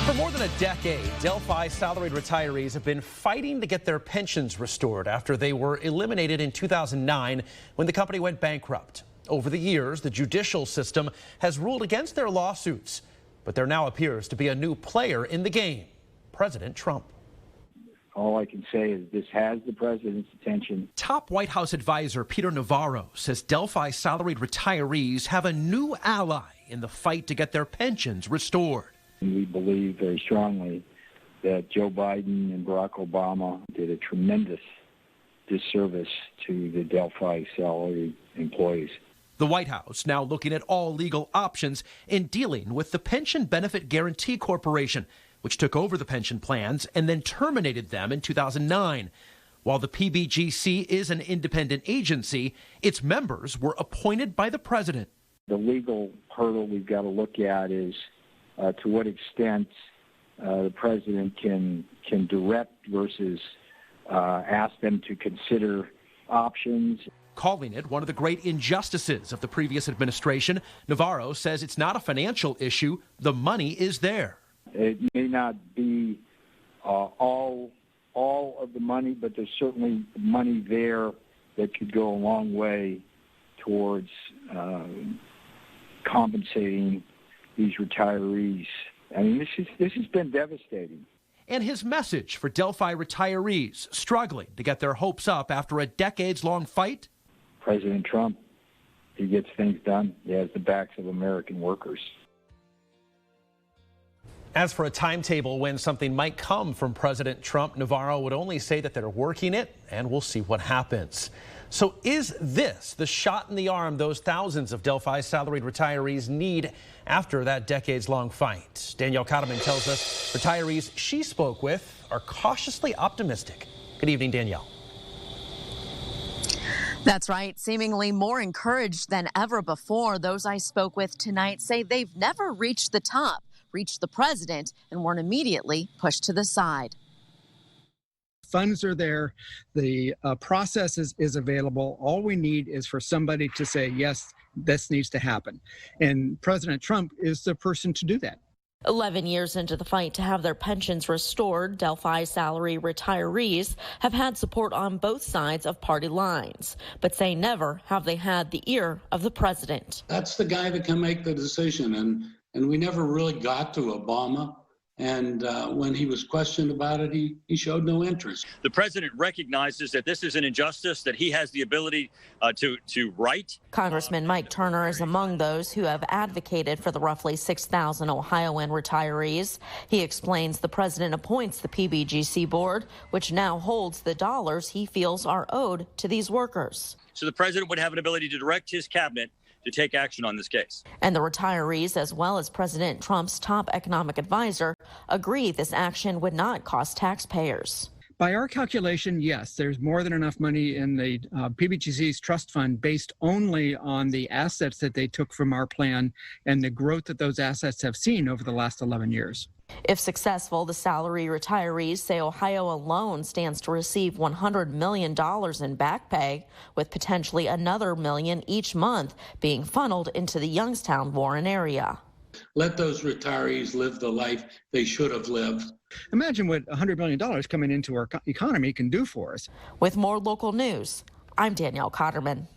For more than a decade, Delphi Salaried Retirees have been fighting to get their pensions restored after they were eliminated in 2009 when the company went bankrupt. Over the years, the judicial system has ruled against their lawsuits, but there now appears to be a new player in the game, President Trump. All I can say is this has the president's attention. Top White House advisor Peter Navarro says Delphi Salaried Retirees have a new ally in the fight to get their pensions restored. We believe very strongly that Joe Biden and Barack Obama did a tremendous disservice to the Delphi salaried employees. The White House now looking at all legal options in dealing with the Pension Benefit Guaranty Corporation, which took over the pension plans and then terminated them in 2009. While the PBGC is an independent agency, its members were appointed by the president. The legal hurdle we've got to look at is to what extent the president can direct versus ask them to consider options. Calling it one of the great injustices of the previous administration, Navarro says it's not a financial issue. The money is there. It may not be all of the money, but there's certainly money there that could go a long way towards compensating these retirees. I mean, this has been devastating. And his message for Delphi retirees struggling to get their hopes up after a decades-long fight? President Trump, he gets things done. He has the backs of American workers. As for a timetable when something might come from President Trump, Navarro would only say that they're working it, and we'll see what happens. So is this the shot in the arm those thousands of Delphi salaried retirees need after that decades-long fight? Danielle Cotterman tells us retirees she spoke with are cautiously optimistic. Good evening, Danielle. That's right. Seemingly more encouraged than ever before. Those I spoke with tonight say they've never reached the top, reached the president, and weren't immediately pushed to the side. Funds are there. The process is available. All we need is for somebody to say, yes, this needs to happen. And President Trump is the person to do that. 11 years into the fight to have their pensions restored, Delphi salary retirees have had support on both sides of party lines, but say never have they had the ear of the president. That's the guy that can make the decision, and we never really got to Obama. And when he was questioned about it, he showed no interest. The president recognizes that this is an injustice, that he has the ability to right. Congressman Mike Turner is among those who have advocated for the roughly 6,000 Ohioan retirees. He explains the president appoints the PBGC board, which now holds the dollars he feels are owed to these workers. So the president would have an ability to direct his cabinet to take action on this case. And the retirees, as well as President Trump's top economic advisor, agree this action would not cost taxpayers. By our calculation, yes, there's more than enough money in the PBGC's trust fund based only on the assets that they took from our plan and the growth that those assets have seen over the last 11 years. If successful, the salary retirees say Ohio alone stands to receive $100 million in back pay, with potentially another $1 million each month being funneled into the Youngstown, Warren area. Let those retirees live the life they should have lived. Imagine what $100 million coming into our economy can do for us. With more local news, I'm Danielle Cotterman.